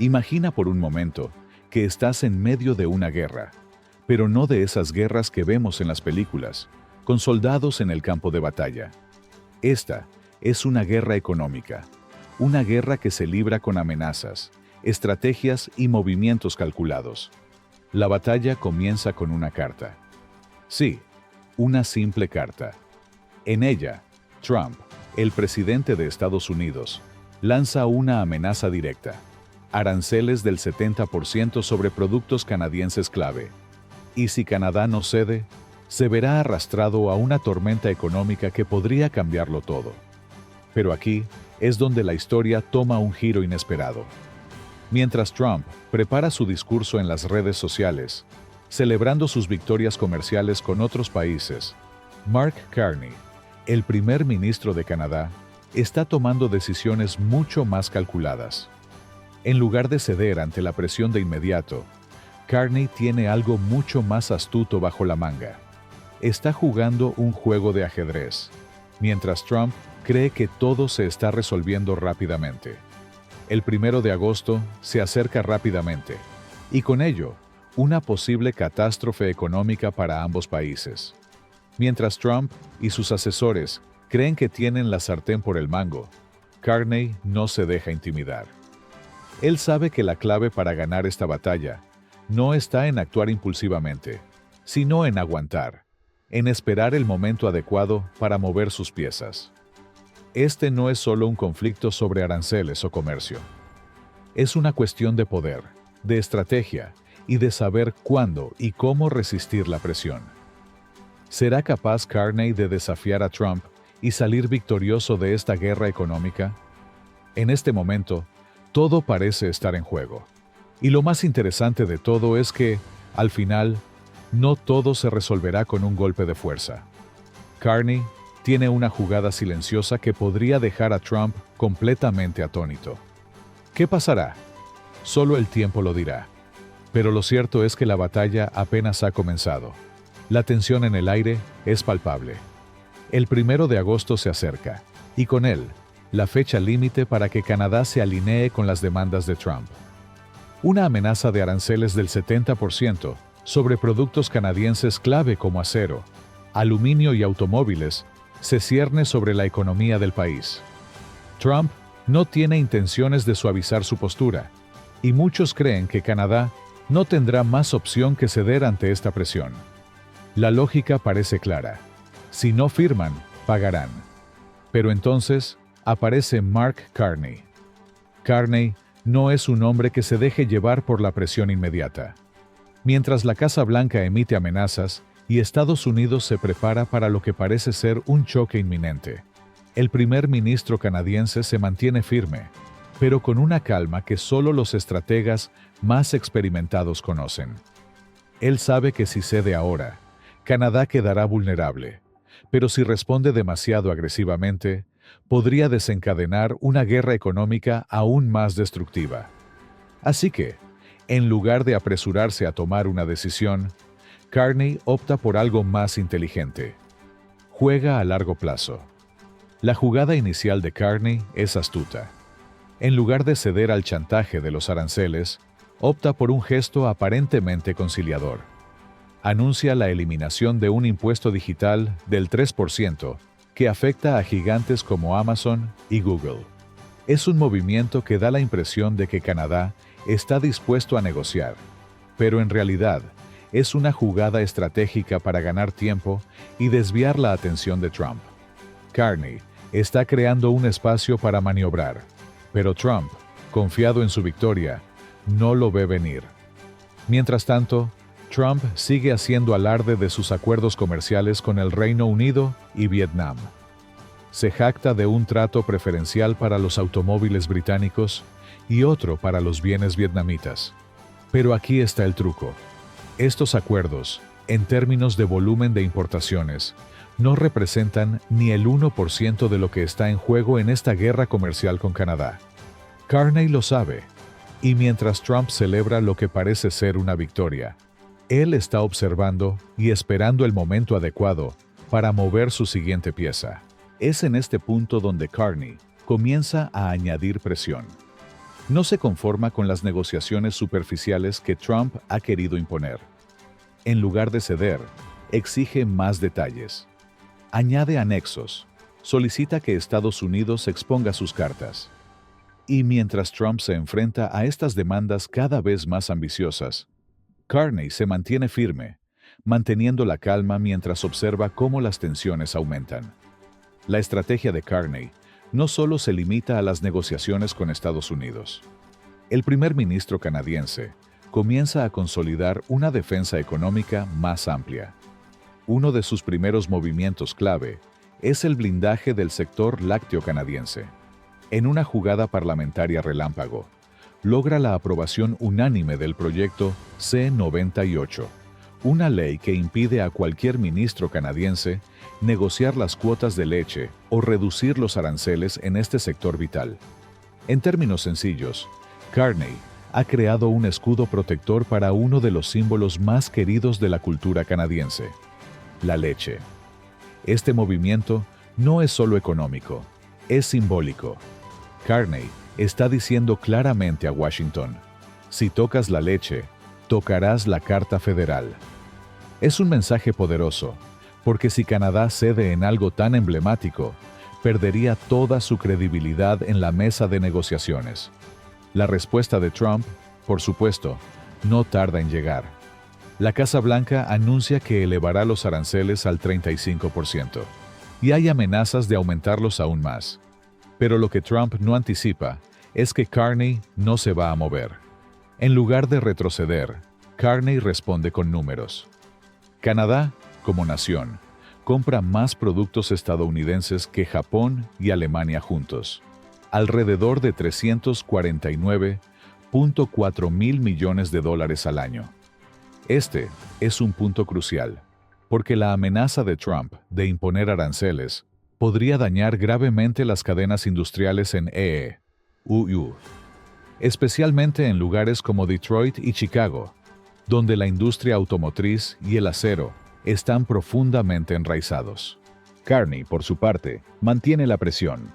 Imagina por un momento que estás en medio de una guerra, pero no de esas guerras que vemos en las películas, con soldados en el campo de batalla. Esta es una guerra económica, una guerra que se libra con amenazas, estrategias y movimientos calculados. La batalla comienza con una carta. Sí, una simple carta. En ella, Trump, el presidente de Estados Unidos, lanza una amenaza directa: aranceles del 70% sobre productos canadienses clave. Y si Canadá no cede, se verá arrastrado a una tormenta económica que podría cambiarlo todo. Pero aquí es donde la historia toma un giro inesperado. Mientras Trump prepara su discurso en las redes sociales, celebrando sus victorias comerciales con otros países, Mark Carney, el primer ministro de Canadá, está tomando decisiones mucho más calculadas. En lugar de ceder ante la presión de inmediato, Carney tiene algo mucho más astuto bajo la manga. Está jugando un juego de ajedrez, mientras Trump cree que todo se está resolviendo rápidamente. El 1 de agosto se acerca rápidamente, y con ello, una posible catástrofe económica para ambos países. Mientras Trump y sus asesores creen que tienen la sartén por el mango, Carney no se deja intimidar. Él sabe que la clave para ganar esta batalla no está en actuar impulsivamente, sino en aguantar, en esperar el momento adecuado para mover sus piezas. Este no es solo un conflicto sobre aranceles o comercio. Es una cuestión de poder, de estrategia y de saber cuándo y cómo resistir la presión. ¿Será capaz Carney de desafiar a Trump y salir victorioso de esta guerra económica? En este momento, todo parece estar en juego. Y lo más interesante de todo es que, al final, no todo se resolverá con un golpe de fuerza. Carney tiene una jugada silenciosa que podría dejar a Trump completamente atónito. ¿Qué pasará? Solo el tiempo lo dirá. Pero lo cierto es que la batalla apenas ha comenzado. La tensión en el aire es palpable. El 1 de agosto se acerca, y con él, la fecha límite para que Canadá se alinee con las demandas de Trump. Una amenaza de aranceles del 70% sobre productos canadienses clave como acero, aluminio y automóviles se cierne sobre la economía del país. Trump no tiene intenciones de suavizar su postura, y muchos creen que Canadá no tendrá más opción que ceder ante esta presión. La lógica parece clara. Si no firman, pagarán. Pero entonces aparece Mark Carney. Carney no es un hombre que se deje llevar por la presión inmediata. Mientras la Casa Blanca emite amenazas y Estados Unidos se prepara para lo que parece ser un choque inminente, el primer ministro canadiense se mantiene firme, pero con una calma que solo los estrategas más experimentados conocen. Él sabe que si cede ahora, Canadá quedará vulnerable, pero si responde demasiado agresivamente, podría desencadenar una guerra económica aún más destructiva. Así que, en lugar de apresurarse a tomar una decisión, Carney opta por algo más inteligente. Juega a largo plazo. La jugada inicial de Carney es astuta. En lugar de ceder al chantaje de los aranceles, opta por un gesto aparentemente conciliador. Anuncia la eliminación de un impuesto digital del 3% que afecta a gigantes como Amazon y Google. Es un movimiento que da la impresión de que Canadá está dispuesto a negociar, pero en realidad es una jugada estratégica para ganar tiempo y desviar la atención de Trump. Carney está creando un espacio para maniobrar, pero Trump, confiado en su victoria, no lo ve venir. Mientras tanto, Trump sigue haciendo alarde de sus acuerdos comerciales con el Reino Unido y Vietnam. Se jacta de un trato preferencial para los automóviles británicos y otro para los bienes vietnamitas. Pero aquí está el truco. Estos acuerdos, en términos de volumen de importaciones, no representan ni el 1% de lo que está en juego en esta guerra comercial con Canadá. Carney lo sabe, y mientras Trump celebra lo que parece ser una victoria, él está observando y esperando el momento adecuado para mover su siguiente pieza. Es en este punto donde Carney comienza a añadir presión. No se conforma con las negociaciones superficiales que Trump ha querido imponer. En lugar de ceder, exige más detalles. Añade anexos. Solicita que Estados Unidos exponga sus cartas. Y mientras Trump se enfrenta a estas demandas cada vez más ambiciosas, Carney se mantiene firme, manteniendo la calma mientras observa cómo las tensiones aumentan. La estrategia de Carney no solo se limita a las negociaciones con Estados Unidos. El primer ministro canadiense comienza a consolidar una defensa económica más amplia. Uno de sus primeros movimientos clave es el blindaje del sector lácteo canadiense. En una jugada parlamentaria relámpago, logra la aprobación unánime del proyecto C-98, una ley que impide a cualquier ministro canadiense negociar las cuotas de leche o reducir los aranceles en este sector vital. En términos sencillos, Carney ha creado un escudo protector para uno de los símbolos más queridos de la cultura canadiense: la leche. Este movimiento no es solo económico, es simbólico. Carney está diciendo claramente a Washington: si tocas la leche, tocarás la Carta Federal. Es un mensaje poderoso, porque si Canadá cede en algo tan emblemático, perdería toda su credibilidad en la mesa de negociaciones. La respuesta de Trump, por supuesto, no tarda en llegar. La Casa Blanca anuncia que elevará los aranceles al 35%, y hay amenazas de aumentarlos aún más. Pero lo que Trump no anticipa es que Carney no se va a mover. En lugar de retroceder, Carney responde con números. Canadá, como nación, compra más productos estadounidenses que Japón y Alemania juntos, alrededor de $349.4 mil millones al año. Este es un punto crucial, porque la amenaza de Trump de imponer aranceles podría dañar gravemente las cadenas industriales en EU, especialmente en lugares como Detroit y Chicago, donde la industria automotriz y el acero están profundamente enraizados. Carney, por su parte, mantiene la presión.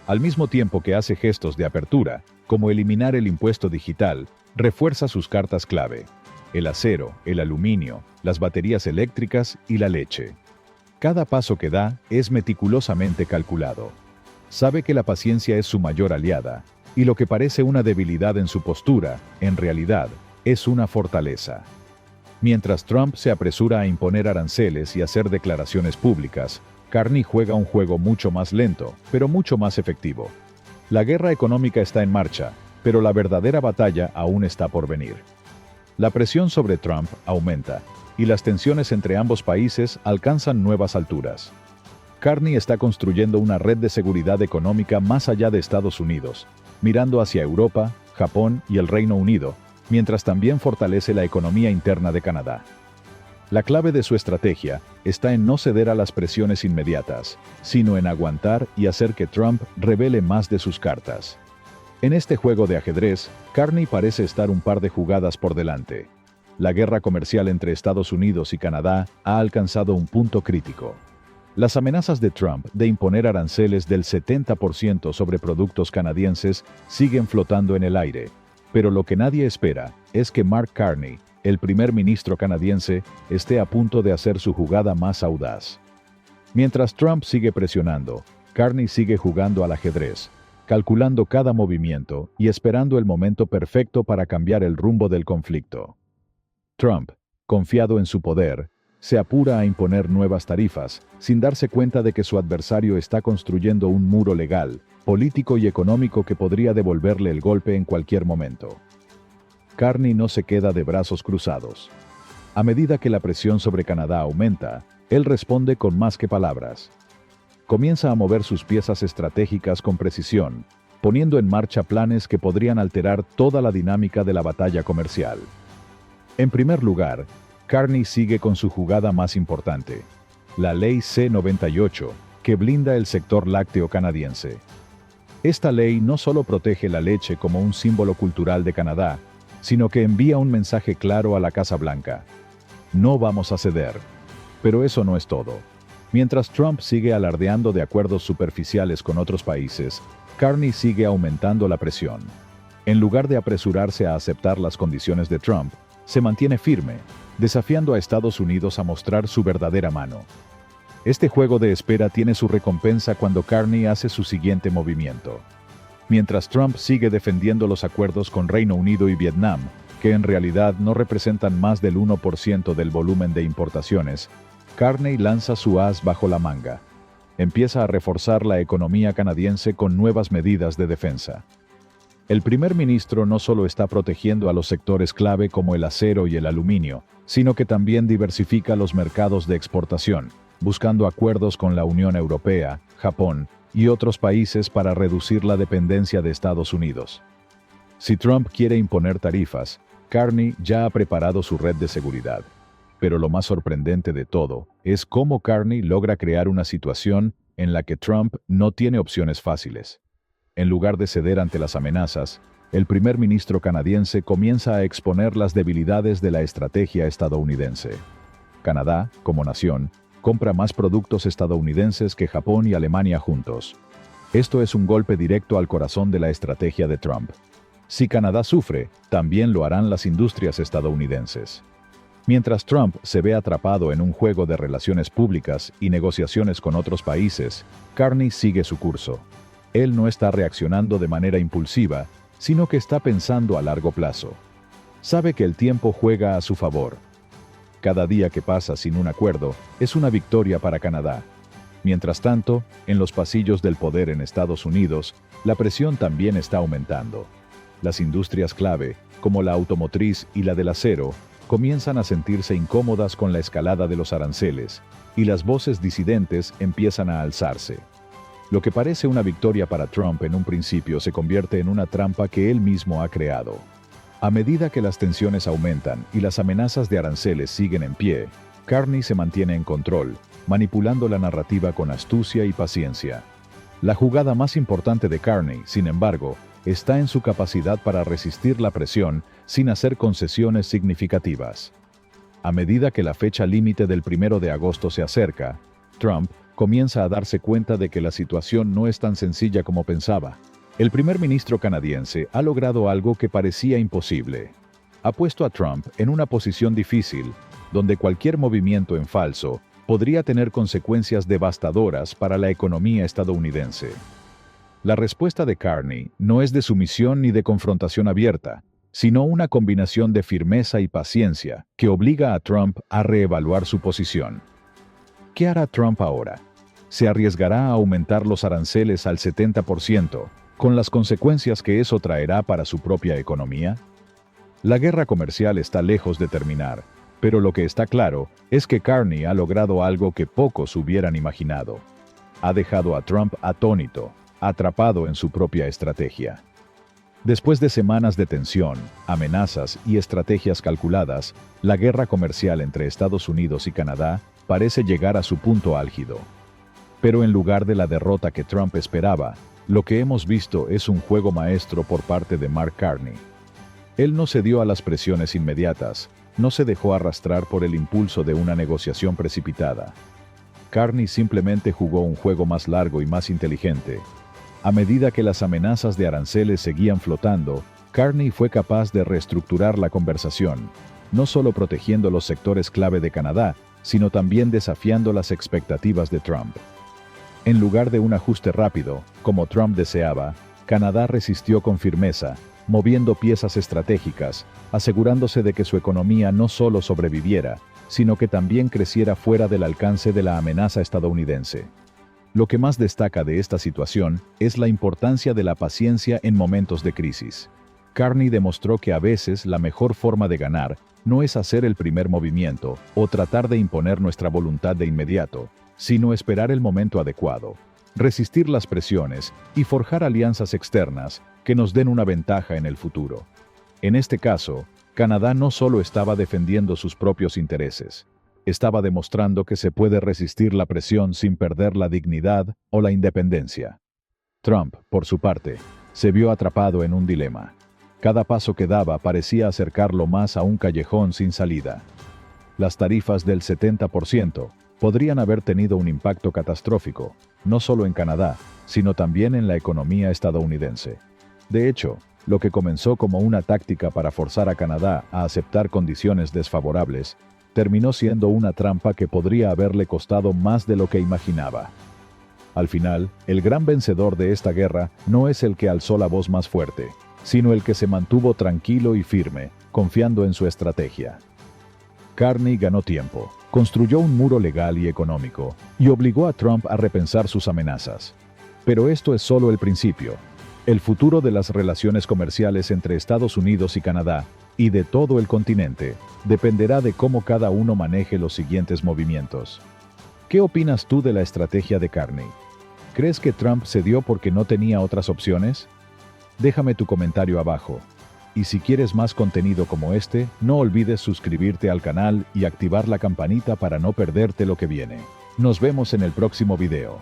Al mismo tiempo que hace gestos de apertura, como eliminar el impuesto digital, refuerza sus cartas clave: el acero, el aluminio, las baterías eléctricas y la leche. Cada paso que da es meticulosamente calculado. Sabe que la paciencia es su mayor aliada, y lo que parece una debilidad en su postura, en realidad, es una fortaleza. Mientras Trump se apresura a imponer aranceles y hacer declaraciones públicas, Carney juega un juego mucho más lento, pero mucho más efectivo. La guerra económica está en marcha, pero la verdadera batalla aún está por venir. La presión sobre Trump aumenta, y las tensiones entre ambos países alcanzan nuevas alturas. Carney está construyendo una red de seguridad económica más allá de Estados Unidos, mirando hacia Europa, Japón y el Reino Unido, mientras también fortalece la economía interna de Canadá. La clave de su estrategia está en no ceder a las presiones inmediatas, sino en aguantar y hacer que Trump revele más de sus cartas. En este juego de ajedrez, Carney parece estar un par de jugadas por delante. La guerra comercial entre Estados Unidos y Canadá ha alcanzado un punto crítico. Las amenazas de Trump de imponer aranceles del 70% sobre productos canadienses siguen flotando en el aire, pero lo que nadie espera es que Mark Carney, el primer ministro canadiense, esté a punto de hacer su jugada más audaz. Mientras Trump sigue presionando, Carney sigue jugando al ajedrez, calculando cada movimiento y esperando el momento perfecto para cambiar el rumbo del conflicto. Trump, confiado en su poder, se apura a imponer nuevas tarifas, sin darse cuenta de que su adversario está construyendo un muro legal, político y económico que podría devolverle el golpe en cualquier momento. Carney no se queda de brazos cruzados. A medida que la presión sobre Canadá aumenta, él responde con más que palabras. Comienza a mover sus piezas estratégicas con precisión, poniendo en marcha planes que podrían alterar toda la dinámica de la batalla comercial. En primer lugar, Carney sigue con su jugada más importante, la Ley C-98, que blinda el sector lácteo canadiense. Esta ley no solo protege la leche como un símbolo cultural de Canadá, sino que envía un mensaje claro a la Casa Blanca: no vamos a ceder. Pero eso no es todo. Mientras Trump sigue alardeando de acuerdos superficiales con otros países, Carney sigue aumentando la presión. En lugar de apresurarse a aceptar las condiciones de Trump, se mantiene firme, desafiando a Estados Unidos a mostrar su verdadera mano. Este juego de espera tiene su recompensa cuando Carney hace su siguiente movimiento. Mientras Trump sigue defendiendo los acuerdos con Reino Unido y Vietnam, que en realidad no representan más del 1% del volumen de importaciones, Carney lanza su as bajo la manga. Empieza a reforzar la economía canadiense con nuevas medidas de defensa. El primer ministro no solo está protegiendo a los sectores clave como el acero y el aluminio, sino que también diversifica los mercados de exportación, buscando acuerdos con la Unión Europea, Japón y otros países para reducir la dependencia de Estados Unidos. Si Trump quiere imponer tarifas, Carney ya ha preparado su red de seguridad. Pero lo más sorprendente de todo es cómo Carney logra crear una situación en la que Trump no tiene opciones fáciles. En lugar de ceder ante las amenazas, el primer ministro canadiense comienza a exponer las debilidades de la estrategia estadounidense. Canadá, como nación, compra más productos estadounidenses que Japón y Alemania juntos. Esto es un golpe directo al corazón de la estrategia de Trump. Si Canadá sufre, también lo harán las industrias estadounidenses. Mientras Trump se ve atrapado en un juego de relaciones públicas y negociaciones con otros países, Carney sigue su curso. Él no está reaccionando de manera impulsiva, sino que está pensando a largo plazo. Sabe que el tiempo juega a su favor. Cada día que pasa sin un acuerdo es una victoria para Canadá. Mientras tanto, en los pasillos del poder en Estados Unidos, la presión también está aumentando. Las industrias clave, como la automotriz y la del acero, comienzan a sentirse incómodas con la escalada de los aranceles, y las voces disidentes empiezan a alzarse. Lo que parece una victoria para Trump en un principio se convierte en una trampa que él mismo ha creado. A medida que las tensiones aumentan y las amenazas de aranceles siguen en pie, Carney se mantiene en control, manipulando la narrativa con astucia y paciencia. La jugada más importante de Carney, sin embargo, está en su capacidad para resistir la presión sin hacer concesiones significativas. A medida que la fecha límite del 1 de agosto se acerca, Trump comienza a darse cuenta de que la situación no es tan sencilla como pensaba. El primer ministro canadiense ha logrado algo que parecía imposible. Ha puesto a Trump en una posición difícil, donde cualquier movimiento en falso podría tener consecuencias devastadoras para la economía estadounidense. La respuesta de Carney no es de sumisión ni de confrontación abierta, sino una combinación de firmeza y paciencia que obliga a Trump a reevaluar su posición. ¿Qué hará Trump ahora? ¿Se arriesgará a aumentar los aranceles al 70%, con las consecuencias que eso traerá para su propia economía? La guerra comercial está lejos de terminar, pero lo que está claro es que Carney ha logrado algo que pocos hubieran imaginado. Ha dejado a Trump atónito, atrapado en su propia estrategia. Después de semanas de tensión, amenazas y estrategias calculadas, la guerra comercial entre Estados Unidos y Canadá parece llegar a su punto álgido. Pero en lugar de la derrota que Trump esperaba, lo que hemos visto es un juego maestro por parte de Mark Carney. Él no cedió a las presiones inmediatas, no se dejó arrastrar por el impulso de una negociación precipitada. Carney simplemente jugó un juego más largo y más inteligente. A medida que las amenazas de aranceles seguían flotando, Carney fue capaz de reestructurar la conversación, no solo protegiendo los sectores clave de Canadá, sino también desafiando las expectativas de Trump. En lugar de un ajuste rápido, como Trump deseaba, Canadá resistió con firmeza, moviendo piezas estratégicas, asegurándose de que su economía no solo sobreviviera, sino que también creciera fuera del alcance de la amenaza estadounidense. Lo que más destaca de esta situación es la importancia de la paciencia en momentos de crisis. Carney demostró que a veces la mejor forma de ganar no es hacer el primer movimiento o tratar de imponer nuestra voluntad de inmediato, sino esperar el momento adecuado, resistir las presiones y forjar alianzas externas que nos den una ventaja en el futuro. En este caso, Canadá no solo estaba defendiendo sus propios intereses, estaba demostrando que se puede resistir la presión sin perder la dignidad o la independencia. Trump, por su parte, se vio atrapado en un dilema. Cada paso que daba parecía acercarlo más a un callejón sin salida. Las tarifas del 70% podrían haber tenido un impacto catastrófico, no solo en Canadá, sino también en la economía estadounidense. De hecho, Lo que comenzó como una táctica para forzar a Canadá a aceptar condiciones desfavorables, terminó siendo una trampa que podría haberle costado más de lo que imaginaba. Al final, el gran vencedor de esta guerra no es el que alzó la voz más fuerte, sino el que se mantuvo tranquilo y firme, confiando en su estrategia. Carney ganó tiempo, construyó un muro legal y económico, y obligó a Trump a repensar sus amenazas. Pero esto es solo el principio. El futuro de las relaciones comerciales entre Estados Unidos y Canadá, y de todo el continente, dependerá de cómo cada uno maneje los siguientes movimientos. ¿Qué opinas tú de la estrategia de Carney? ¿Crees que Trump cedió porque no tenía otras opciones? Déjame tu comentario abajo. Y si quieres más contenido como este, no olvides suscribirte al canal y activar la campanita para no perderte lo que viene. Nos vemos en el próximo video.